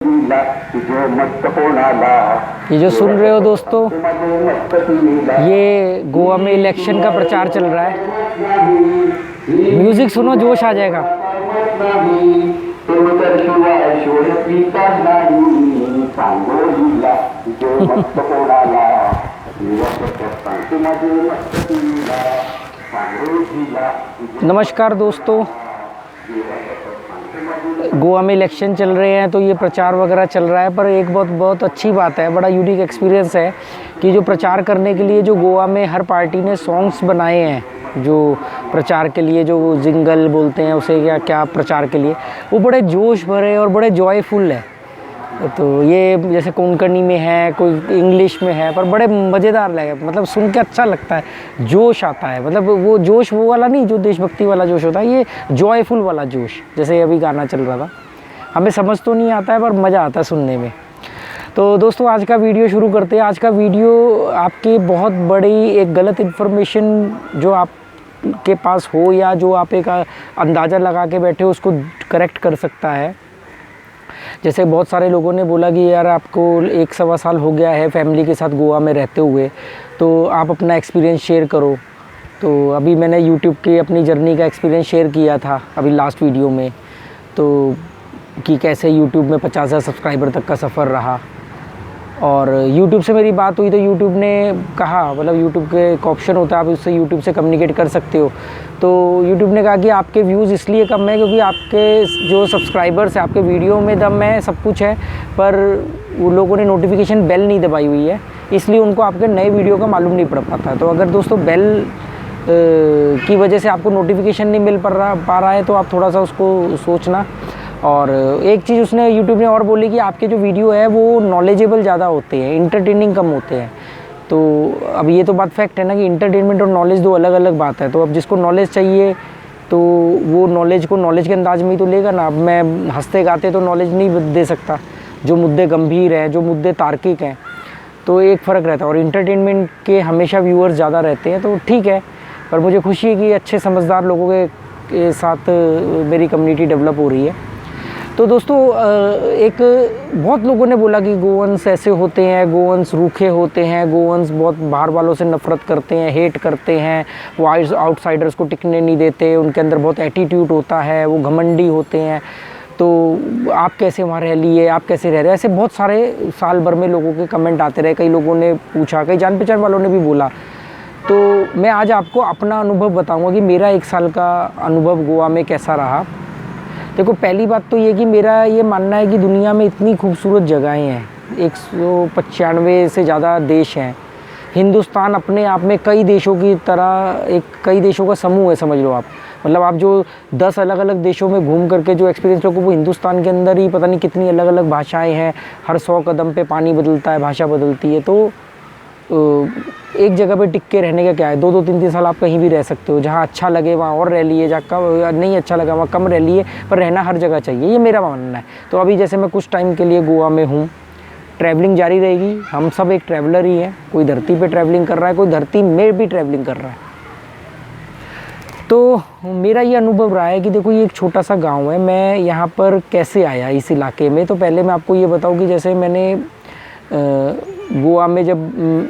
ये जो सुन रहे हो दोस्तों, ये गोवा में इलेक्शन का प्रचार चल रहा है। म्यूजिक सुनो, जोश आ जाएगा। नमस्कार दोस्तों, गोवा में इलेक्शन चल रहे हैं तो ये प्रचार वगैरह चल रहा है। पर एक बहुत अच्छी बात है, बड़ा यूनिक एक्सपीरियंस है कि जो प्रचार करने के लिए जो गोवा में हर पार्टी ने सॉन्ग्स बनाए हैं, जो प्रचार के लिए जो जिंगल बोलते हैं उसे, क्या प्रचार के लिए, वो बड़े जोश भरे और बड़े जॉयफुल है। तो ये जैसे कोंकणी में है, कोई इंग्लिश में है, पर बड़े मज़ेदार लगे, मतलब सुन के अच्छा लगता है, जोश आता है। मतलब वो जोश वो वाला नहीं जो देशभक्ति वाला जोश होता है, ये जॉयफुल वाला जोश। जैसे अभी गाना चल रहा था, हमें समझ तो नहीं आता है पर मज़ा आता है सुनने में। तो दोस्तों, आज का वीडियो शुरू करते हैं। आज का वीडियो आपके बहुत बड़ी एक गलत इन्फॉर्मेशन जो आप के पास हो या जो आप एक अंदाज़ा लगा के बैठे हो उसको करेक्ट कर सकता है। जैसे बहुत सारे लोगों ने बोला कि यार आपको 1-1.25 साल हो गया है फैमिली के साथ गोवा में रहते हुए, तो आप अपना एक्सपीरियंस शेयर करो। तो अभी मैंने यूट्यूब की अपनी जर्नी का एक्सपीरियंस शेयर किया था अभी लास्ट वीडियो में, तो कि कैसे यूट्यूब में 50,000 सब्सक्राइबर तक का सफ़र रहा। और यूट्यूब से मेरी बात हुई तो यूट्यूब ने कहा, मतलब यूट्यूब के एक ऑप्शन होता है, आप उससे यूट्यूब से कम्युनिकेट कर सकते हो। तो यूट्यूब ने कहा कि आपके व्यूज़ इसलिए कम है क्योंकि आपके जो सब्सक्राइबर्स हैं, आपके वीडियो में दम है, सब कुछ है, पर वो लोगों ने नोटिफिकेशन बेल नहीं दबाई हुई है, इसलिए उनको आपके नए वीडियो का मालूम नहीं पड़ पाता। तो अगर दोस्तों बेल की वजह से आपको नोटिफिकेशन नहीं मिल पा रहा है तो आप थोड़ा सा उसको सोचना। और एक चीज़ उसने यूट्यूब ने और बोली कि आपके जो वीडियो है वो नॉलेजेबल ज़्यादा होते हैं, इंटरटेनिंग कम होते हैं। तो अब ये तो बात फैक्ट है ना कि इंटरटेनमेंट और नॉलेज दो अलग अलग बात है। तो अब जिसको नॉलेज चाहिए तो वो नॉलेज को नॉलेज के अंदाज में ही तो लेगा ना। अब मैं हंसते गाते तो नॉलेज नहीं दे सकता, जो मुद्दे गंभीर हैं, जो मुद्दे तार्किक हैं, तो एक फ़र्क रहता है। और इंटरटेनमेंट के हमेशा व्यूअर्स ज़्यादा रहते हैं, तो ठीक है। पर मुझे खुशी है कि अच्छे समझदार लोगों के साथ मेरी कम्युनिटी डेवलप हो रही है। तो दोस्तों, एक बहुत लोगों ने बोला कि गोवंस ऐसे होते हैं, गोवंस रूखे होते हैं, गोवंस बहुत बाहर वालों से नफ़रत करते हैं, हेट करते हैं, वो आउटसाइडर्स को टिकने नहीं देते, उनके अंदर बहुत एटीट्यूड होता है, वो घमंडी होते हैं। तो आप कैसे वहाँ रह लिए, आप कैसे रह रहे हैं, ऐसे बहुत सारे साल भर में लोगों के कमेंट आते रहे। कई लोगों ने पूछा, कई जान पहचान वालों ने भी बोला। तो मैं आज आपको अपना अनुभव बताऊँगा कि मेरा 1 साल का अनुभव गोवा में कैसा रहा। देखो, पहली बात तो ये कि मेरा ये मानना है कि दुनिया में इतनी खूबसूरत जगहें हैं, 195 से ज़्यादा देश हैं। हिंदुस्तान अपने आप में कई देशों की तरह कई देशों का समूह है, समझ लो आप। मतलब आप जो 10 अलग अलग देशों में घूम करके जो एक्सपीरियंस लोगों, वो हिंदुस्तान के अंदर ही पता नहीं कितनी अलग अलग भाषाएँ हैं। हर 100 कदम पे पानी बदलता है, भाषा बदलती है। तो एक जगह पे टिक के रहने का क्या है, 2-2, 3-3 साल आप कहीं भी रह सकते हो। जहाँ अच्छा लगे वहाँ और रह लिए, जहाँ नहीं अच्छा लगा वहाँ कम रह लिए, पर रहना हर जगह चाहिए, ये मेरा मानना है। तो अभी जैसे मैं कुछ टाइम के लिए गोवा में हूँ, ट्रैवलिंग जारी रहेगी। हम सब एक ट्रैवलर ही हैं, कोई धरती पे ट्रैवलिंग कर रहा है, कोई धरती में भी ट्रैवलिंग कर रहा है। तो मेरा ये अनुभव रहा है कि देखो, ये एक छोटा सा गाँव है। मैं यहाँ पर कैसे आया इस इलाके में, तो पहले मैं आपको ये बताऊँ कि जैसे मैंने गोवा में जब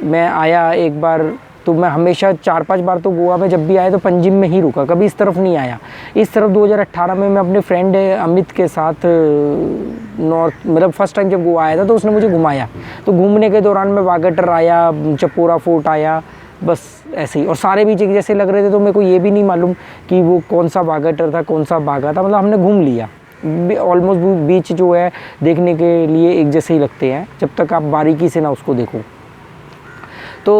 मैं आया एक बार, तो मैं हमेशा 4-5 बार तो गोवा में जब भी आया तो पंजिम में ही रुका, कभी इस तरफ नहीं आया। इस तरफ 2018 में मैं अपने फ्रेंड अमित के साथ नॉर्थ, मतलब फर्स्ट टाइम जब गोवा आया था तो उसने मुझे घुमाया। तो घूमने के दौरान मैं वागटर आया, चपोरा फोर्ट आया, बस ऐसे ही। और सारे बीच एक जैसे लग रहे थे, तो मेरे को ये भी नहीं मालूम कि वो कौन सा वागटर था, कौन सा बागा था। मतलब हमने घूम लिया। ऑलमोस्ट बीच जो है देखने के लिए एक जैसे ही लगते हैं, जब तक आप बारीकी से ना उसको देखो। तो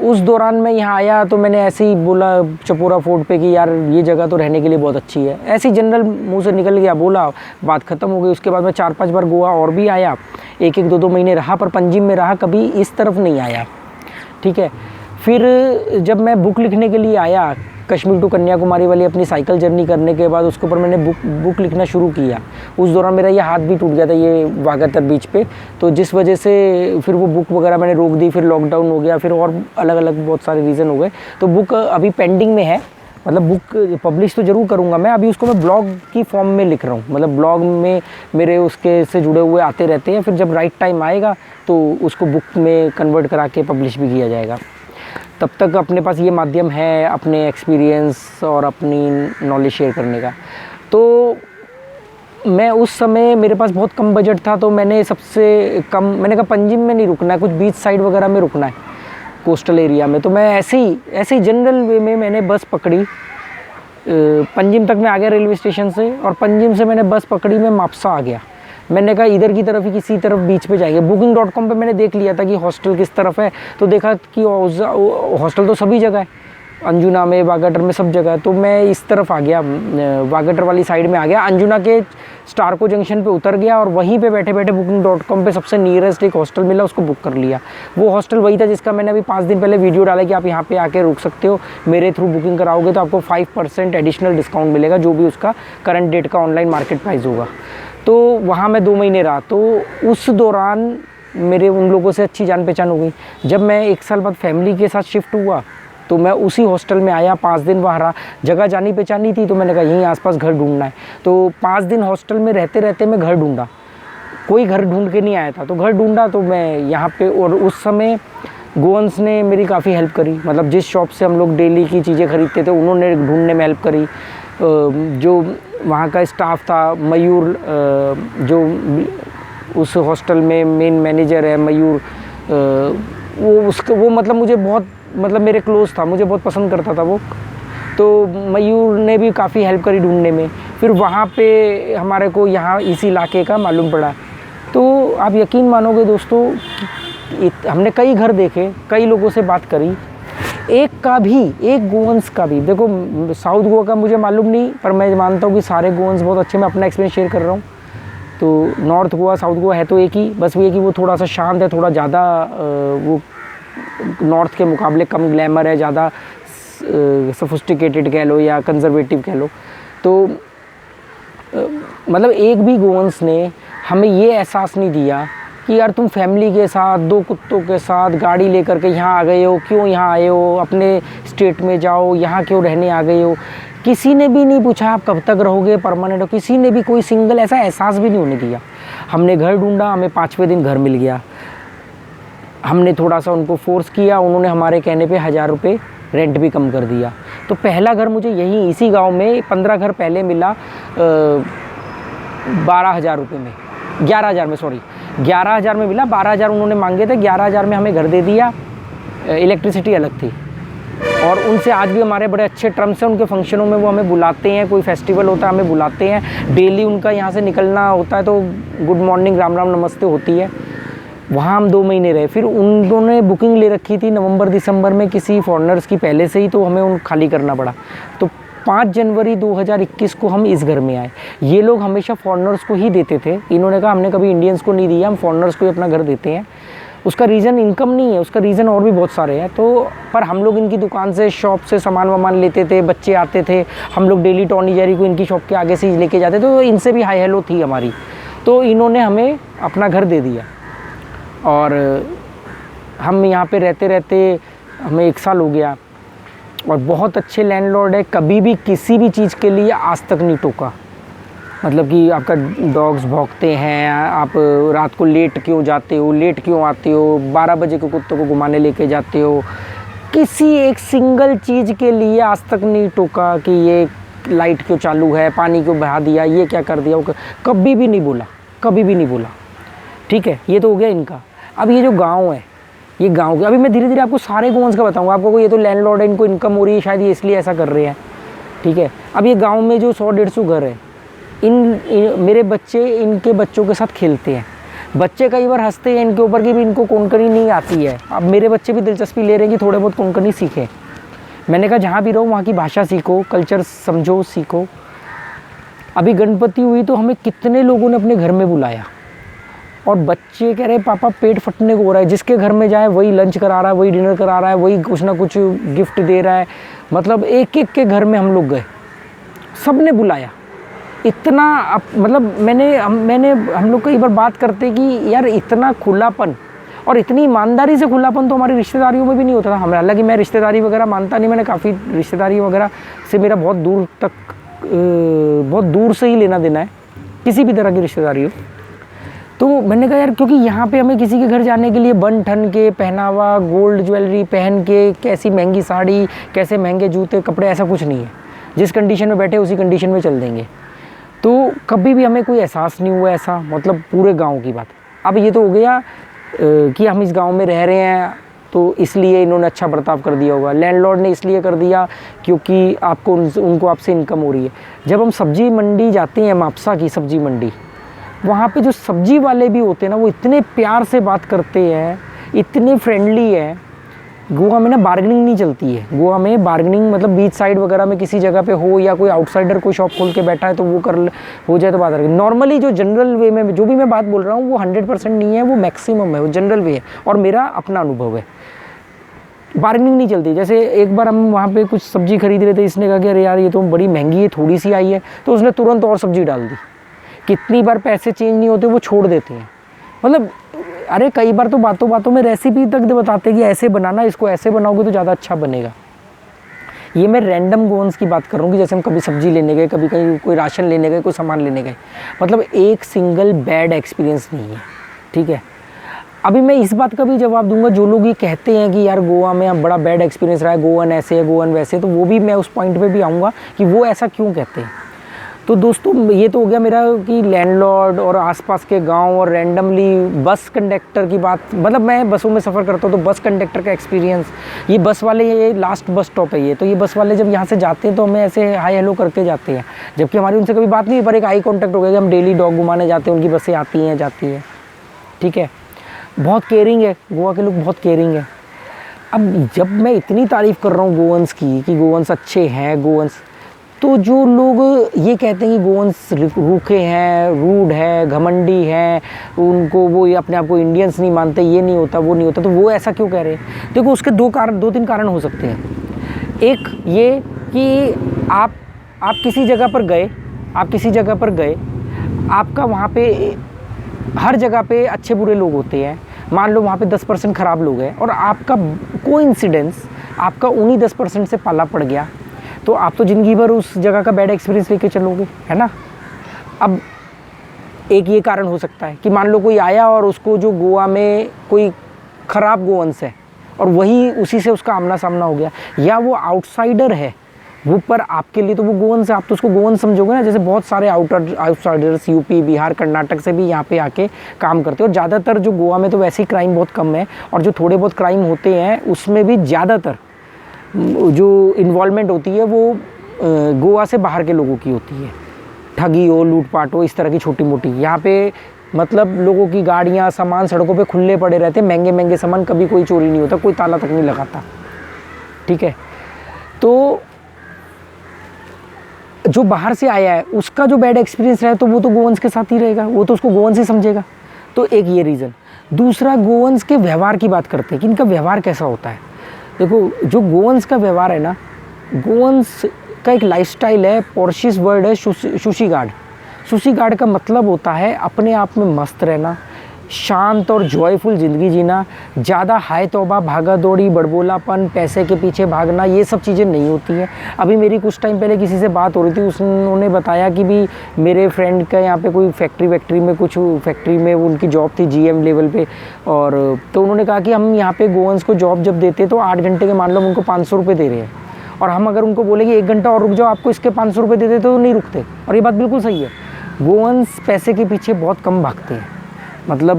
उस दौरान मैं यहाँ आया तो मैंने ऐसे ही बोला चपोरा फोर्ट पे कि यार ये जगह तो रहने के लिए बहुत अच्छी है। ऐसे ही जनरल मुंह से निकल गया, बोला, बात ख़त्म हो गई। उसके बाद मैं 4-5 बार गोवा और भी आया, 1-1, 2-2 महीने रहा, पर पंजिम में रहा, कभी इस तरफ नहीं आया। ठीक है। फिर जब मैं बुक लिखने के लिए आया, कश्मीर टू कन्याकुमारी वाली अपनी साइकिल जर्नी करने के बाद, उसके ऊपर मैंने बुक लिखना शुरू किया। उस दौरान मेरा ये हाथ भी टूट गया था, ये वागतर बीच पे। तो जिस वजह से फिर वो बुक वगैरह मैंने रोक दी, फिर लॉकडाउन हो गया, फिर और अलग अलग बहुत सारे रीज़न हो गए। तो बुक अभी पेंडिंग में है, मतलब बुक पब्लिश तो ज़रूर करूँगा मैं, अभी उसको मैं ब्लॉग की फॉर्म में लिख रहा हूँ, मतलब ब्लॉग में मेरे उसके से जुड़े हुए आते रहते हैं, फिर जब राइट टाइम आएगा तो उसको बुक में कन्वर्ट करा के पब्लिश भी किया जाएगा। तब तक अपने पास ये माध्यम है अपने एक्सपीरियंस और अपनी नॉलेज शेयर करने का। तो मैं उस समय मेरे पास बहुत कम बजट था, तो मैंने सबसे कम मैंने कहा पंजिम में नहीं रुकना है, कुछ बीच साइड वगैरह में रुकना है, कोस्टल एरिया में। तो मैं ऐसे ही जनरल वे में मैंने बस पकड़ी, पंजिम तक मैं आ गया रेलवे स्टेशन से, और पंजिम से मैंने बस पकड़ी, मैं मापसा आ गया। मैंने कहा इधर की तरफ ही किसी तरफ बीच पे जाएंगे। booking.com पे मैंने देख लिया था कि हॉस्टल किस तरफ है, तो देखा कि हॉस्टल तो सभी जगह है, अंजुना में, वागटर में, सब जगह है। तो मैं इस तरफ आ गया, वागटर वाली साइड में आ गया, अंजुना के स्टारको जंक्शन पे उतर गया, और वहीं पे बैठे बैठे booking.com पे सबसे नियरेस्ट एक हॉस्टल मिला, उसको बुक कर लिया। वो हॉस्टल वही था जिसका मैंने अभी 5 दिन पहले वीडियो डाला कि आप यहाँ पे आके रुक सकते हो, मेरे थ्रू बुकिंग कराओगे तो आपको 5% एडिशनल डिस्काउंट मिलेगा, जो भी उसका करंट डेट का ऑनलाइन मार्केट प्राइस होगा। तो वहाँ मैं 2 महीने रहा, तो उस दौरान मेरे उन लोगों से अच्छी जान पहचान हो गई। जब मैं 1 साल बाद फैमिली के साथ शिफ्ट हुआ, तो मैं उसी हॉस्टल में आया, 5 दिन वहाँ रहा। जगह जानी पहचानी थी, तो मैंने कहा यहीं आसपास घर ढूंढना है। तो 5 दिन हॉस्टल में रहते रहते मैं घर ढूंढा, कोई घर ढूंढ के नहीं आया था, तो घर ढूंढा तो मैं यहाँ पे। और उस समय गोवंस ने मेरी काफ़ी हेल्प करी, मतलब जिस शॉप से हम लोग डेली की चीज़ें खरीदते थे, उन्होंने ढूंढने में हेल्प करी। जो वहाँ का स्टाफ था, मयूर, जो उस हॉस्टल में मेन मैनेजर है मयूर, वो मतलब मुझे बहुत, मतलब मेरे क्लोज था, मुझे बहुत पसंद करता था वो। तो मयूर ने भी काफ़ी हेल्प करी ढूंढने में। फिर वहाँ पे हमारे को यहाँ इसी इलाके का मालूम पड़ा। तो आप यकीन मानोगे दोस्तों, हमने कई घर देखे, कई लोगों से बात करी, एक गोवंस का भी, देखो साउथ गोवा का मुझे मालूम नहीं, पर मैं मानता हूँ कि सारे गोवंस बहुत अच्छे, मैं अपना एक्सपीरियंस शेयर कर रहा हूँ। तो नॉर्थ गोवा साउथ गोवा है तो एक ही, बस वो ये कि वो थोड़ा सा शांत है, थोड़ा ज़्यादा वो नॉर्थ के मुकाबले कम ग्लैमर है, ज़्यादा सोफिस्टिकेटेड कह लो या कंजर्वेटिव कह लो। तो मतलब एक भी गोवंस ने हमें ये एहसास नहीं दिया कि यार तुम फैमिली के साथ 2 कुत्तों के साथ गाड़ी लेकर के यहाँ आ गए हो, क्यों यहाँ आए हो, अपने स्टेट में जाओ, यहाँ क्यों रहने आ गए हो। किसी ने भी नहीं पूछा आप कब तक रहोगे, परमानेंट हो, किसी ने भी कोई सिंगल ऐसा एहसास भी नहीं होने दिया। हमने घर ढूंढा, हमें 5वें दिन घर मिल गया। हमने थोड़ा सा उनको फोर्स किया, उन्होंने हमारे कहने पे 1000 रुपये रेंट भी कम कर दिया। तो पहला घर मुझे यहीं इसी गांव में 15 घर पहले मिला 12,000 रुपये में, 11,000 में, सॉरी 11,000 में मिला। 12,000 उन्होंने मांगे थे, 11,000 में हमें घर दे दिया। इलेक्ट्रिसिटी अलग थी, और उनसे आज भी हमारे बड़े अच्छे टर्म्स हैं। उनके फंक्शनों में वो हमें बुलाते हैं, कोई फेस्टिवल होता है हमें बुलाते हैं, डेली उनका यहाँ से निकलना होता है, तो गुड मॉर्निंग, राम राम, नमस्ते होती है। वहाँ हम 2 महीने रहे। फिर उन्होंने बुकिंग ले रखी थी नवंबर दिसंबर में किसी फॉरेनर्स की पहले से ही, तो हमें उन खाली करना पड़ा। तो 5 जनवरी 2021 को हम इस घर में आए। ये लोग हमेशा फॉरेनर्स को ही देते थे, इन्होंने कहा हमने कभी इंडियंस को नहीं दिया, हम फॉरेनर्स को ही अपना घर देते हैं। उसका रीज़न इनकम नहीं है, उसका रीज़न और भी बहुत सारे हैं। तो पर हम लोग इनकी दुकान से, शॉप से सामान वामान लेते थे, बच्चे आते थे, हम लोग डेली टॉनी जेरी को इनकी शॉप के आगे से ही लेके जाते थे, तो इनसे भी हाई हेलो थी हमारी। तो इन्होंने हमें अपना घर दे दिया, और हम यहाँ पे रहते रहते हमें 1 साल हो गया। और बहुत अच्छे लैंडलॉर्ड है, कभी भी किसी भी चीज़ के लिए आज तक नहीं टोका। मतलब कि आपका डॉग्स भौंकते हैं, आप रात को लेट क्यों जाते हो, लेट क्यों आते हो, 12 बजे के कुत्तों को घुमाने लेके जाते हो, किसी एक सिंगल चीज़ के लिए आज तक नहीं टोका कि ये लाइट क्यों चालू है, पानी क्यों बहा दिया, ये क्या कर दिया, कभी भी नहीं बोला, कभी भी नहीं बोला। ठीक है, ये तो हो गया इनका। अब ये जो गांव है, ये गांव के, अभी मैं धीरे धीरे आपको सारे गोवंस का बताऊंगा। आपको ये तो लैंडलॉर्ड है, इनको इनकम हो रही है, शायद ये इसलिए ऐसा कर रहे हैं। ठीक है, अब ये गांव में जो 100-150 घर है, मेरे बच्चे इनके बच्चों के साथ खेलते हैं। बच्चे कई बार हंसते हैं इनके ऊपर कि भी इनको कोंकणी नहीं आती है। अब मेरे बच्चे भी दिलचस्पी ले रहे हैं कि थोड़े बहुत कोंकणी सीखें। मैंने कहा जहाँ भी रहो वहाँ की भाषा सीखो, कल्चर समझो, सीखो। अभी गणपति हुई तो हमें कितने लोगों ने अपने घर में बुलाया, और बच्चे कह रहे पापा पेट फटने को हो रहा है, जिसके घर में जाए वही लंच करा रहा है, वही डिनर करा रहा है, वही कुछ ना कुछ गिफ्ट दे रहा है। मतलब एक एक के घर में हम लोग गए, सब ने बुलाया। इतना मतलब हम लोग कई बार बात करते कि यार इतना खुलापन, और इतनी ईमानदारी से खुलापन तो हमारी रिश्तेदारियों में भी नहीं होता था। हमें, हालांकि मैं रिश्तेदारी वगैरह मानता नहीं, मैंने काफ़ी रिश्तेदारी वगैरह से मेरा बहुत दूर तक, बहुत दूर से ही लेना देना है, किसी भी तरह की रिश्तेदारी हो। तो मैंने कहा यार, क्योंकि यहाँ पे हमें किसी के घर जाने के लिए बन ठन के, पहनावा, गोल्ड ज्वेलरी पहन के, कैसी महंगी साड़ी, कैसे महंगे जूते कपड़े, ऐसा कुछ नहीं है। जिस कंडीशन में बैठे उसी कंडीशन में चल देंगे। तो कभी भी हमें कोई एहसास नहीं हुआ ऐसा, मतलब पूरे गांव की बात। अब ये तो हो गया कि हम इस गांव में रह रहे हैं तो इसलिए इन्होंने अच्छा बर्ताव कर दिया होगा, लैंडलॉर्ड ने इसलिए कर दिया क्योंकि आपको उनको आपसे इनकम हो रही है। जब हम सब्जी मंडी जाते हैं, मापसा की सब्जी मंडी, वहाँ पे जो सब्जी वाले भी होते हैं ना, वो इतने प्यार से बात करते हैं, इतने फ्रेंडली है। गोवा में ना बार्गेनिंग नहीं चलती है। गोवा में बार्गेनिंग मतलब बीच साइड वगैरह में किसी जगह पे हो, या कोई आउटसाइडर कोई शॉप खोल के बैठा है तो वो हो जाए तो बात है। नॉर्मली जो जनरल वे में जो भी मैं बात बोल रहा हूँ वो 100% नहीं है, वो मैक्सिमम है, वो जनरल वे है और मेरा अपना अनुभव है। बार्गेनिंग नहीं चलती। जैसे एक बार हम वहाँ पे कुछ सब्जी खरीद रहे थे, इसने कहा कि अरे यार ये तो बड़ी महंगी है, थोड़ी सी आई है, तो उसने तुरंत और सब्जी डाल दी। कितनी बार पैसे चेंज नहीं होते, वो छोड़ देते हैं। मतलब अरे कई बार तो बातों बातों में रेसिपी तक बताते हैं कि ऐसे बनाना, इसको ऐसे बनाओगे तो ज़्यादा अच्छा बनेगा। ये मैं रैंडम गोवंस की बात कर रहा हूँ कि जैसे हम कभी सब्जी लेने गए, कभी कहीं कोई राशन लेने गए, कोई सामान लेने गए, मतलब एक सिंगल बैड एक्सपीरियंस नहीं है, ठीक है। अभी मैं इस बात का भी जवाब दूंगा, जो लोग ये कहते हैं कि यार गोवा में अब बड़ा बैड एक्सपीरियंस रहा है, गोवन ऐसे है, गोवन वैसे, तो वो भी मैं उस पॉइंट पे भी आऊँगा कि वो ऐसा क्यों कहते हैं। तो दोस्तों ये तो हो गया मेरा कि लैंडलॉर्ड और आसपास के गांव और रैंडमली बस कंडक्टर की बात। मतलब मैं बसों में सफ़र करता हूँ तो बस कंडक्टर का एक्सपीरियंस, ये बस वाले, ये लास्ट बस स्टॉप है ये, तो ये बस वाले जब यहाँ से जाते हैं तो हमें ऐसे हाई हेलो करके जाते हैं, जबकि हमारी उनसे कभी बात नहीं, पर एक आई कॉन्टैक्ट हो गया कि हम डेली डॉग घुमाने जाते हैं, उनकी बसें आती हैं जाती हैं, ठीक है। बहुत केयरिंग है, गोवा के लोग बहुत केयरिंग है। अब जब मैं इतनी तारीफ़ कर रहा हूँ गोवंस की कि गोवंस अच्छे हैं गोवंस, तो जो लोग ये कहते हैं कि गोवंस रूखे हैं, रूड है, घमंडी हैं, उनको वो ये अपने आप को इंडियंस नहीं मानते, ये नहीं होता वो नहीं होता, तो वो ऐसा क्यों कह रहे हैं? देखो उसके दो तीन कारण हो सकते हैं। एक ये कि आप किसी जगह पर गए, आपका वहाँ पे हर जगह पे अच्छे बुरे लोग होते हैं। मान लो वहाँ पे 10% ख़राब लोग हैं और आपका कोइंसिडेंस आपका उन्हीं 10% से पाला पड़ गया, तो आप तो ज़िंदगी भर उस जगह का बैड एक्सपीरियंस लेके चलोगे, है ना। अब एक ये कारण हो सकता है कि मान लो कोई आया और उसको जो गोवा में कोई ख़राब गोवंस है और वही उसी से उसका आमना सामना हो गया, या वो आउटसाइडर है वो, पर आपके लिए तो वो गोवंस है, आप तो उसको गोवंस समझोगे ना। जैसे बहुत सारे आउटसाइडर्स यूपी, बिहार, कर्नाटक से भी यहाँ पे आके काम करते हैं, और ज़्यादातर जो गोवा में तो वैसे ही क्राइम बहुत कम है, और जो थोड़े बहुत क्राइम होते हैं उसमें भी ज़्यादातर जो इन्वॉल्वमेंट होती है वो गोवा से बाहर के लोगों की होती है। ठगी हो, लूटपाट हो, इस तरह की छोटी मोटी। यहाँ पे मतलब लोगों की गाड़ियाँ, सामान सड़कों पे खुले पड़े रहते हैं, महंगे महंगे सामान, कभी कोई चोरी नहीं होता, कोई ताला तक नहीं लगाता, ठीक है। तो जो बाहर से आया है उसका जो बैड एक्सपीरियंस रहा है तो वो तो गोवंस के साथ ही रहेगा, वो तो उसको गोवंस ही समझेगा। तो एक ये रीज़न। दूसरा, गोवंस के व्यवहार की बात करते हैं कि इनका व्यवहार कैसा होता है। देखो जो गोवंस का व्यवहार है ना, गोवंस का एक लाइफस्टाइल है, पोर्शिश वर्ड है सुशी गार्ड। सुशी गार्ड का मतलब होता है अपने आप में मस्त रहना, शांत और जॉयफुल ज़िंदगी जीना, ज़्यादा हाय तौबा, भागा दौड़ी, बड़बोलापन, पैसे के पीछे भागना, ये सब चीज़ें नहीं होती हैं। अभी मेरी कुछ टाइम पहले किसी से बात हो रही थी, उन्होंने बताया कि भी मेरे फ्रेंड का यहाँ पे कोई फैक्ट्री में उनकी जॉब थी GM लेवल पे, और तो उन्होंने कहा कि हम यहाँ पे गोवंस को जॉब जब देते तो 8 घंटे के मान लो हम उनको 500 रुपये दे रहे हैं, और हम अगर उनको बोले कि 1 घंटा और रुक जाओ, आपको इसके 500 रुपये दे देते तो नहीं रुकते। और ये बात बिल्कुल सही है, गोवंस पैसे के पीछे बहुत कम भागते हैं। मतलब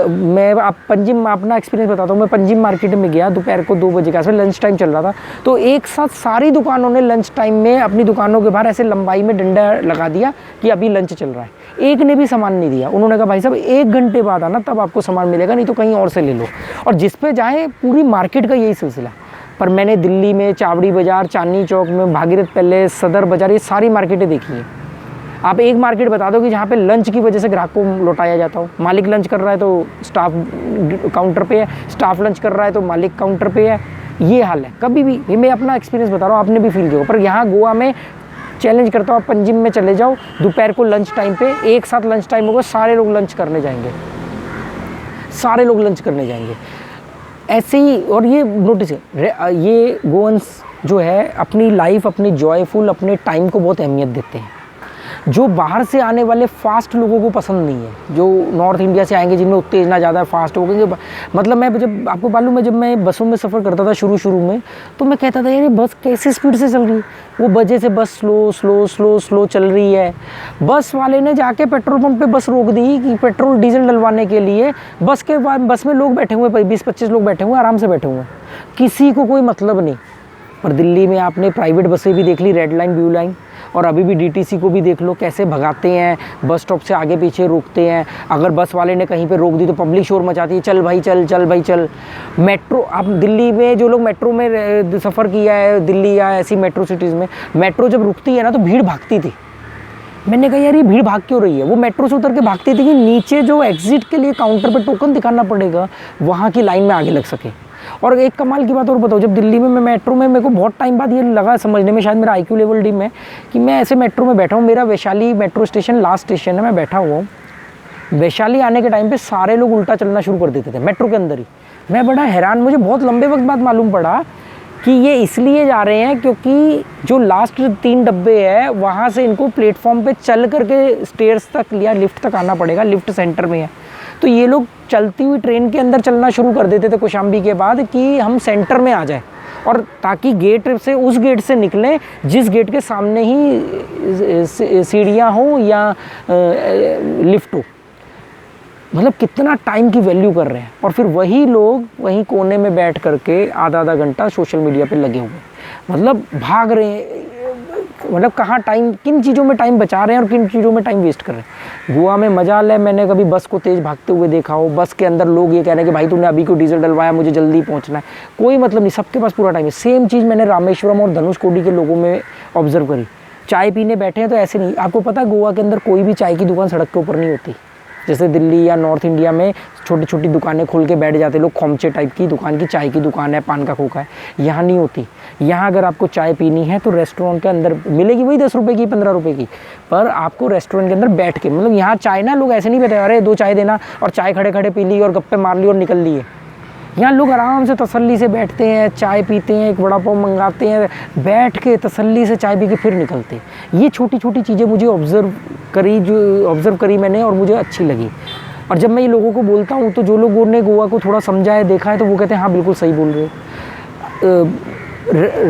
मैं पंजिम अपना एक्सपीरियंस बताता हूँ। मैं पंजिम मार्केट में गया दोपहर को 2 बजे के आसपास, लंच टाइम चल रहा था, तो एक साथ सारी दुकानों ने लंच टाइम में अपनी दुकानों के बाहर ऐसे लंबाई में डंडा लगा दिया कि अभी लंच चल रहा है। एक ने भी सामान नहीं दिया। उन्होंने कहा भाई साहब 1 घंटे बाद आना, तब आपको सामान मिलेगा, नहीं तो कहीं और से ले लो। और जिस पे जाए पूरी मार्केट का यही सिलसिला। पर मैंने दिल्ली में चावड़ी बाज़ार, चांदनी चौक में, भागीरथ पैलेस, सदर बाज़ार, ये सारी मार्केटें देखी हैं। आप एक मार्केट बता दो कि जहाँ पे लंच की वजह से ग्राहक को लौटाया जाता हो। मालिक लंच कर रहा है तो स्टाफ काउंटर पे है, स्टाफ लंच कर रहा है तो मालिक काउंटर पे है। ये हाल है। कभी भी, ये मैं अपना एक्सपीरियंस बता रहा हूँ, आपने भी फील किया। पर यहाँ गोवा में चैलेंज करता हूँ, आप पंजिम में चले जाओ दोपहर को लंच टाइम पे, एक साथ लंच टाइम होगा, सारे लोग लंच करने जाएंगे। सारे लोग लंच करने जाएंगे ऐसे ही। और ये नोटिस है, ये गोवंस जो है अपनी लाइफ, अपनी जॉयफुल, अपने टाइम को बहुत अहमियत देते हैं, जो बाहर से आने वाले फास्ट लोगों को पसंद नहीं है। जो नॉर्थ इंडिया से आएंगे जिनमें उत्तेजना ज़्यादा फास्ट हो गई, मतलब मैं जब आपको मालूम है, जब मैं बसों में सफ़र करता था शुरू में, तो मैं कहता था यार ये बस कैसे स्पीड से चल रही है। वो वजह से बस स्लो चल रही है। बस वाले ने जाके पेट्रोल पंप पे बस रोक दी कि पेट्रोल डीजल डलवाने के लिए। बस में लोग बैठे हुए, 20-25 लोग बैठे हुए, आराम से बैठे हुए, किसी को कोई मतलब नहीं। पर दिल्ली में आपने प्राइवेट बसें भी देख ली, रेड लाइन, ब्लू लाइन, और अभी भी डीटीसी को भी देख लो कैसे भगाते हैं, बस स्टॉप से आगे पीछे रोकते हैं। अगर बस वाले ने कहीं पे रोक दी तो पब्लिक शोर मचाती है, चल भाई चल भाई चल। मेट्रो, आप दिल्ली में जो लोग मेट्रो में सफ़र किया है, दिल्ली या ऐसी मेट्रो सिटीज़ में, मेट्रो जब रुकती है ना तो भीड़ भागती थी। मैंने कहा यार ये भीड़ भाग क्यों रही है? वो मेट्रो से उतर के भागती थी कि नीचे जो एग्जिट के लिए काउंटर पर टोकन दिखाना पड़ेगा, वहाँ की लाइन में आगे लग सके। और एक कमाल की बात और बताओ, जब दिल्ली में मैं मेट्रो में, मेरे को बहुत टाइम बाद ये लगा समझने में, शायद मेरा IQ लेवल डिम है, कि मैं ऐसे मेट्रो में बैठा हूँ, मेरा Vaishali metro station last station है, मैं बैठा हुआ हूँ। वैशाली आने के टाइम पे सारे लोग उल्टा चलना शुरू कर देते थे मेट्रो के अंदर ही। मैं बड़ा हैरान, मुझे बहुत लंबे वक्त बाद मालूम पड़ा कि ये इसलिए जा रहे हैं क्योंकि जो लास्ट 3 डब्बे हैं वहाँ से इनको प्लेटफॉर्म पे चल करके स्टेयर्स तक या लिफ्ट तक आना पड़ेगा, लिफ्ट सेंटर में है। तो ये लोग चलती हुई ट्रेन के अंदर चलना शुरू कर देते थे कौशाम्बी के बाद कि हम सेंटर में आ जाए, और ताकि गेट से, उस गेट से निकलें जिस गेट के सामने ही सीढ़ियाँ हो या लिफ्ट हो। मतलब कितना टाइम की वैल्यू कर रहे हैं। और फिर वही लोग वहीं कोने में बैठ करके आधा घंटा सोशल मीडिया पे लगे हुए, मतलब भाग रहे हैं, मतलब कहाँ टाइम, किन चीज़ों में टाइम बचा रहे हैं और किन चीज़ों में टाइम वेस्ट कर रहे हैं। गोवा में मजा है, मैंने कभी बस को तेज़ भागते हुए देखा हो, बस के अंदर लोग ये कह रहे हैं कि भाई तूने अभी क्यों डीजल डलवाया, मुझे जल्दी पहुंचना है, कोई मतलब नहीं, सबके पास पूरा टाइम है। सेम चीज़ मैंने रामेश्वरम और धनुषकोडी के लोगों में ऑब्जर्व करी। चाय पीने बैठे हैं तो ऐसे नहीं, आपको पता है गोवा के अंदर कोई भी चाय की दुकान सड़क के ऊपर नहीं होती। जैसे दिल्ली या नॉर्थ इंडिया में छोटी छोटी दुकानें खोल के बैठ जाते लोग, खोमचे टाइप की दुकान की, चाय की दुकान है, पान का खोखा है, यहाँ नहीं होती। यहाँ अगर आपको चाय पीनी है तो रेस्टोरेंट के अंदर मिलेगी, वही 10 रुपये की, 15 रुपये की, पर आपको रेस्टोरेंट के अंदर बैठ के, मतलब यहाँ चाय ना लोग ऐसे नहीं बैठे अरे 2 चाय देना, और चाय खड़े खड़े पी ली और गप्पे मार ली और निकल लिए। यहाँ लोग आराम से तसल्ली से बैठते हैं, चाय पीते हैं, एक वड़ा पाव मंगाते हैं, बैठ के तसल्ली से चाय पी के फिर निकलते हैं। ये छोटी छोटी चीज़ें मुझे ऑब्ज़र्व करी मैंने और मुझे अच्छी लगी। और जब मैं ये लोगों को बोलता हूँ तो जो लोगों ने गोवा को थोड़ा समझा है, देखा है, तो वो कहते हैं हाँ बिल्कुल सही बोल रहे हो।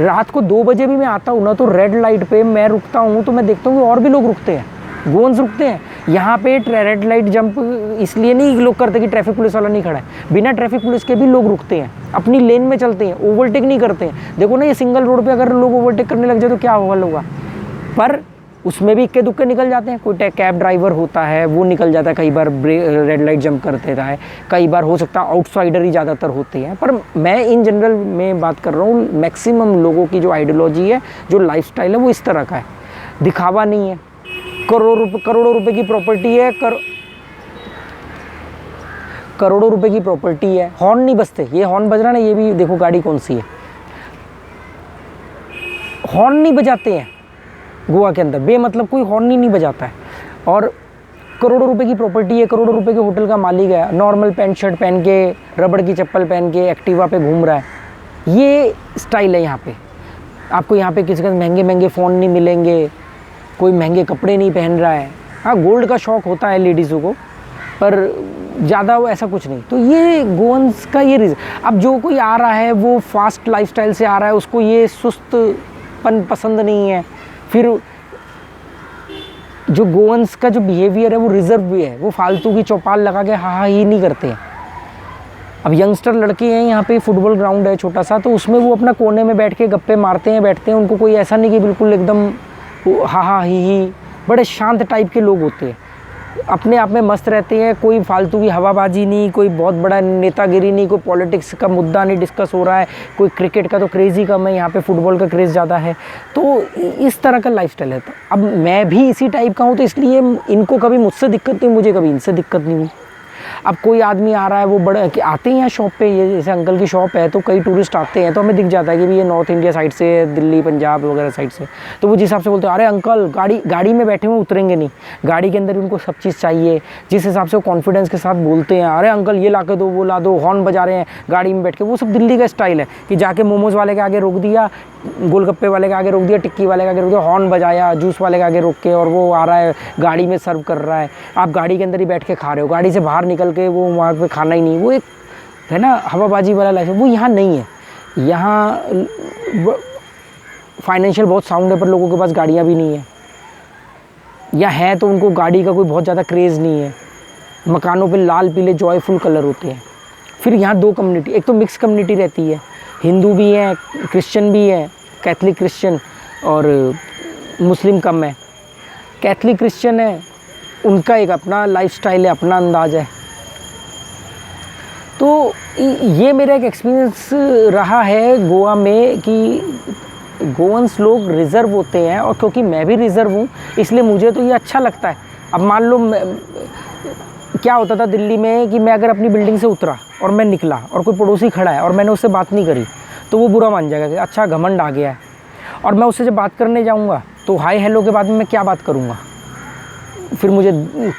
रात को 2 बजे भी मैं आता हूँ ना तो रेड लाइट पे मैं रुकता हूँ तो मैं देखता हूँ कि और भी लोग रुकते हैं, गोवंस रुकते हैं। यहाँ पे रेड लाइट जंप इसलिए नहीं लोग करते कि ट्रैफिक पुलिस वाला नहीं खड़ा है, बिना ट्रैफिक पुलिस के भी लोग रुकते हैं, अपनी लेन में चलते हैं, ओवरटेक नहीं करते हैं। देखो ना ये सिंगल रोड पे अगर लोग ओवरटेक करने लग जाए तो क्या होगा। पर उसमें भी इक्के दुक्के निकल जाते हैं। कोई कैब ड्राइवर होता है वो निकल जाता है, कई बार रेड लाइट जंप कर देता है, कई बार हो सकता है आउटसाइडर ही ज़्यादातर होते हैं। पर मैं इन जनरल में बात कर रहा हूँ, मैक्सिमम लोगों की जो आइडियोलॉजी है, जो लाइफस्टाइल है, वो इस तरह का है, दिखावा नहीं है। करोड़ों रुपए की प्रॉपर्टी है, करोड़ों रुपए की प्रॉपर्टी है, हॉर्न नहीं बजते। ये हॉर्न बज रहा ना, ये भी देखो गाड़ी कौन सी है, हॉर्न नहीं बजाते हैं गोवा के अंदर, बेमतलब कोई हॉर्न ही नहीं बजाता है। और करोड़ों रुपए की प्रॉपर्टी है, करोड़ों रुपए के होटल का मालिक है, नॉर्मल पैंट शर्ट पहन के, रबड़ की चप्पल पहन के एक्टिवा पे घूम रहा है। ये स्टाइल है यहाँ पे। आपको यहाँ पे किसी का महंगे फ़ोन नहीं मिलेंगे, कोई महंगे कपड़े नहीं पहन रहा है। हाँ, गोल्ड का शौक़ होता है लेडीज़ों को, पर ज़्यादा ऐसा कुछ नहीं। तो ये गोवंस का ये रीज़न। अब जो कोई आ रहा है वो फास्ट लाइफस्टाइल से आ रहा है, उसको ये सुस्तपन पसंद नहीं है। फिर जो गोवंस का जो बिहेवियर है वो रिजर्व भी है, वो फालतू की चौपाल लगा के हाँ ही नहीं करते हैं। अब यंगस्टर लड़के हैं, यहाँ पे फुटबॉल ग्राउंड है छोटा सा, तो उसमें वो अपना कोने में बैठ के गप्पे मारते हैं, बैठते हैं। उनको कोई ऐसा नहीं कि बिल्कुल एकदम हाँ ही, बड़े शांत टाइप के लोग होते हैं, अपने आप में मस्त रहते हैं। कोई फालतू की हवाबाजी नहीं, कोई बहुत बड़ा नेतागिरी नहीं, कोई पॉलिटिक्स का मुद्दा नहीं डिस्कस हो रहा है, कोई क्रिकेट का तो क्रेज़ ही कम है, यहाँ पे फुटबॉल का क्रेज़ ज़्यादा है। तो इस तरह का लाइफस्टाइल है। तो अब मैं भी इसी टाइप का हूँ, तो इसलिए इनको कभी मुझसे दिक्कत नहीं, मुझे कभी इनसे दिक्कत नहीं हुई। अब कोई आदमी आ रहा है, वो बड़ा कि आते हैं यहाँ शॉप पे, ये जैसे अंकल की शॉप है तो कई टूरिस्ट आते हैं तो हमें दिख जाता है कि भी ये नॉर्थ इंडिया साइड से है, दिल्ली पंजाब वगैरह साइड से। तो वो जिस हिसाब से बोलते हैं, अरे अंकल गाड़ी में बैठे हुए उतरेंगे नहीं, गाड़ी के अंदर उनको सब चीज़ चाहिए। जिस हिसाब से वो कॉन्फिडेंस के साथ बोलते हैं, अरे अंकल ये ला के दो, वो ला दो, हॉर्न बजा रहे हैं गाड़ी में बैठ के, वो सब दिल्ली का स्टाइल है कि जाके मोमोज़ वाले के आगे रोक दिया, गोलगप्पे वाले के आगे रोक दिया, टिक्की वाले के आगे रोक दिया, हॉर्न बजाया, जूस वाले के आगे रोक के, और वो आ रहा है गाड़ी में सर्व कर रहा है। आप गाड़ी के अंदर ही बैठ के खा रहे हो, गाड़ी से बाहर निकल के वो वहाँ पे खाना ही नहीं। वो एक है ना हवाबाजी वाला लाइफ, वो यहाँ नहीं है। यहाँ फाइनेंशियल बहुत साउंड है पर लोगों के पास गाड़ियाँ भी नहीं है, या है तो उनको गाड़ी का कोई बहुत ज़्यादा क्रेज़ नहीं है। मकानों पे लाल पीले जॉयफुल कलर होते हैं। फिर यहाँ दो कम्युनिटी, एक तो मिक्स कम्युनिटी रहती है, हिंदू भी हैं, क्रिश्चियन भी हैं, कैथलिक क्रिश्चियन, और मुस्लिम कम है। कैथलिक क्रिश्चियन है, उनका एक अपना लाइफस्टाइल है, अपना अंदाज़ है। तो ये मेरा एक एक्सपीरियंस रहा है गोवा में कि गोवंस लोग रिज़र्व होते हैं, और क्योंकि मैं भी रिज़र्व हूँ इसलिए मुझे तो ये अच्छा लगता है। अब मान लो क्या होता था दिल्ली में कि मैं अगर अपनी बिल्डिंग से उतरा और मैं निकला और कोई पड़ोसी खड़ा है और मैंने उससे बात नहीं करी तो वो बुरा मान जाएगा कि अच्छा घमंड आ गया है। और मैं उससे जब बात करने जाऊँगा तो हाय हेलो के बाद में मैं क्या बात करूँगा? फिर मुझे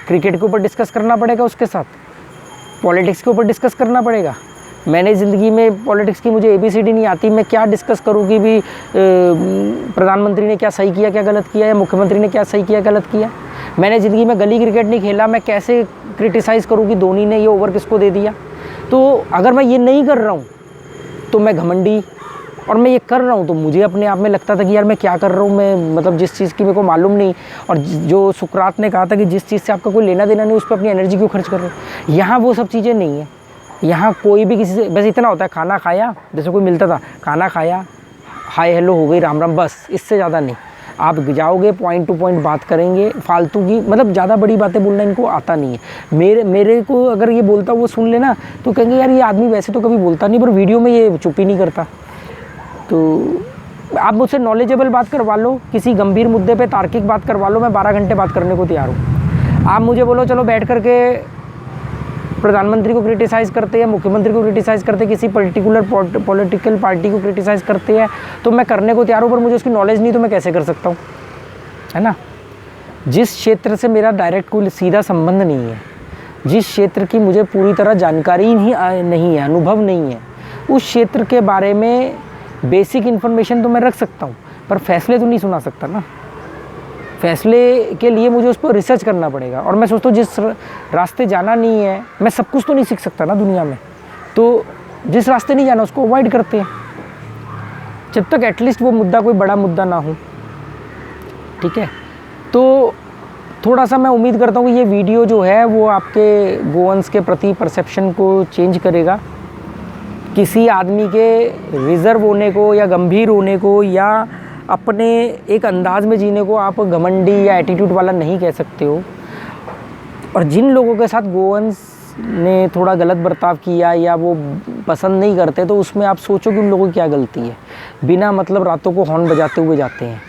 क्रिकेट के ऊपर डिस्कस करना पड़ेगा, उसके साथ पॉलिटिक्स के ऊपर डिस्कस करना पड़ेगा। मैंने ज़िंदगी में पॉलिटिक्स की मुझे ABCD नहीं आती, मैं क्या डिस्कस करूँ कि भी प्रधानमंत्री ने क्या सही किया क्या गलत किया, या मुख्यमंत्री ने क्या सही किया गलत किया। मैंने ज़िंदगी में गली क्रिकेट नहीं खेला, मैं कैसे क्रिटिसाइज़ करूँ कि धोनी ने ये ओवर किसको दे दिया। तो अगर मैं ये नहीं कर रहा हूँ तो मैं घमंडी, और मैं ये कर रहा हूँ तो मुझे अपने आप में लगता था कि यार मैं क्या कर रहा हूँ, मैं मतलब जिस चीज़ की मेरे को मालूम नहीं। और जो सुकरात ने कहा था कि जिस चीज़ से आपका कोई लेना देना नहीं उस पर अपनी एनर्जी क्यों खर्च कर रहे हो। यहाँ वो सब चीज़ें नहीं है। यहाँ कोई भी किसी से बस इतना होता है, खाना खाया, जैसे कोई मिलता था, खाना खाया, हाय हेलो हो गई, राम राम, बस इससे ज़्यादा नहीं। आप जाओगे पॉइंट टू पॉइंट बात करेंगे, फालतू की मतलब ज़्यादा बड़ी बातें बोलना इनको आता नहीं है। मेरे को अगर ये बोलता वो सुन लेना तो कहेंगे यार ये आदमी वैसे तो कभी बोलता नहीं पर वीडियो में ये चुप ही नहीं करता। तो आप मुझसे नॉलेजेबल बात करवा लो, किसी गंभीर मुद्दे पे तार्किक बात करवा लो, मैं 12 घंटे बात करने को तैयार हूँ। आप मुझे बोलो चलो बैठ करके प्रधानमंत्री को क्रिटिसाइज़ करते हैं, मुख्यमंत्री को क्रिटिसाइज़ करते हैं, किसी पर्टिकुलर पॉलिटिकल पार्टी को क्रिटिसाइज़ करते हैं तो मैं करने को तैयार हूँ, पर मुझे उसकी नॉलेज नहीं तो मैं कैसे कर सकता हूँ, है ना। जिस क्षेत्र से मेरा डायरेक्ट कोई सीधा संबंध नहीं है, जिस क्षेत्र की मुझे पूरी तरह जानकारी नहीं है, अनुभव नहीं है, उस क्षेत्र के बारे में बेसिक इन्फॉर्मेशन तो मैं रख सकता हूँ पर फैसले तो नहीं सुना सकता ना। फैसले के लिए मुझे उस पर रिसर्च करना पड़ेगा। और मैं सोचता हूँ जिस रास्ते जाना नहीं है, मैं सब कुछ तो नहीं सीख सकता ना दुनिया में, तो जिस रास्ते नहीं जाना उसको अवॉइड करते हैं जब तक एटलीस्ट वो मुद्दा कोई बड़ा मुद्दा ना हो, ठीक है। तो थोड़ा सा मैं उम्मीद करता हूँ कि ये वीडियो जो है वो आपके गोवंस के प्रति परसेप्शन को चेंज करेगा। किसी आदमी के रिज़र्व होने को या गंभीर होने को या अपने एक अंदाज में जीने को आप घमंडी या एटीट्यूड वाला नहीं कह सकते हो। और जिन लोगों के साथ गोवंस ने थोड़ा गलत बर्ताव किया या वो पसंद नहीं करते तो उसमें आप सोचो कि उन लोगों की क्या गलती है। बिना मतलब रातों को हॉर्न बजाते हुए जाते हैं,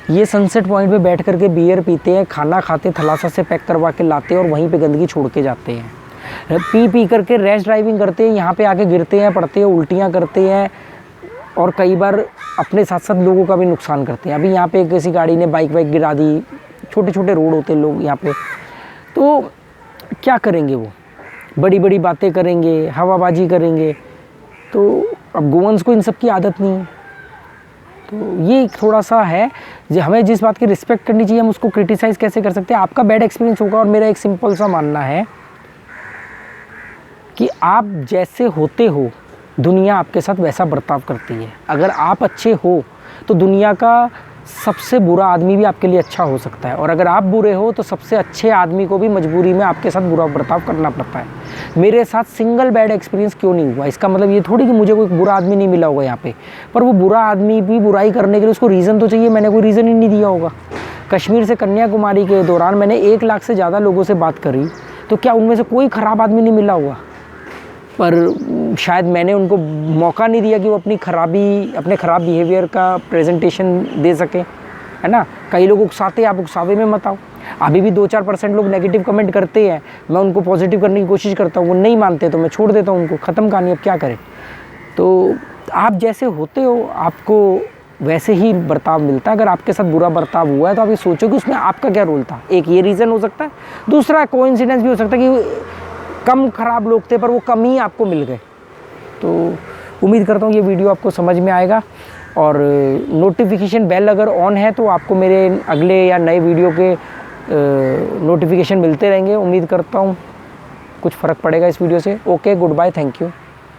ये सनसेट पॉइंट पे बैठ करके बियर पीते हैं, खाना खाते थलासा से पैक करवा के लाते हैं और वहीं पे गंदगी छोड़ के जाते हैं। पी करके रैश ड्राइविंग करते हैं, यहाँ पे आके गिरते हैं, पड़ते हैं, उल्टियाँ करते हैं और कई बार अपने साथ साथ लोगों का भी नुकसान करते हैं। अभी यहाँ पे किसी गाड़ी ने बाइक गिरा दी, छोटे छोटे रोड होते हैं लोग यहाँ पे, तो क्या करेंगे वो, बड़ी बड़ी बातें करेंगे, हवाबाजी करेंगे। तो अब गोवंस को इन सब की आदत नहीं है। तो ये थोड़ा सा है जो हमें जिस बात की रिस्पेक्ट करनी चाहिए हम उसको क्रिटिसाइज़ कैसे कर सकते हैं। आपका बैड एक्सपीरियंस होगा और मेरा एक सिंपल सा मानना है कि आप जैसे होते हो दुनिया आपके साथ वैसा बर्ताव करती है। अगर आप अच्छे हो तो दुनिया का सबसे बुरा आदमी भी आपके लिए अच्छा हो सकता है, और अगर आप बुरे हो तो सबसे अच्छे आदमी को भी मजबूरी में आपके साथ बुरा बर्ताव करना पड़ता है। मेरे साथ सिंगल बैड एक्सपीरियंस क्यों नहीं हुआ, इसका मतलब ये थोड़ी कि मुझे कोई बुरा आदमी नहीं मिला होगा यहाँ पे, पर वो बुरा आदमी भी बुराई करने के लिए उसको रीज़न तो चाहिए। मैंने कोई रीज़न ही नहीं दिया होगा। कश्मीर से कन्याकुमारी के दौरान मैंने 1 लाख से ज़्यादा लोगों से बात करी, तो क्या उनमें से कोई ख़राब आदमी नहीं मिला होगा, पर शायद मैंने उनको मौका नहीं दिया कि वो अपने ख़राब बिहेवियर का प्रेजेंटेशन दे सकें। है ना। कई लोग उकसाते हैं, आप उकसावे में मत आओ। अभी भी 2-4% लोग नेगेटिव कमेंट करते हैं, मैं उनको पॉजिटिव करने की कोशिश करता हूँ, वो नहीं मानते तो मैं छोड़ देता हूँ उनको, ख़त्म कहानी, अब क्या करें। तो आप जैसे होते हो आपको वैसे ही बर्ताव मिलता है। अगर आपके साथ बुरा बर्ताव हुआ है तो आप ये सोचो कि उसमें आपका क्या रोल था। एक ये रीज़न हो सकता है, दूसरा कोइंसिडेंस भी हो सकता है कि कम ख़राब लोग थे पर वो कम ही आपको मिल गए। तो उम्मीद करता हूँ ये वीडियो आपको समझ में आएगा, और नोटिफिकेशन बेल अगर ऑन है तो आपको मेरे अगले या नए वीडियो के नोटिफिकेशन मिलते रहेंगे। उम्मीद करता हूँ कुछ फ़र्क पड़ेगा इस वीडियो से। Okay, goodbye, thank you.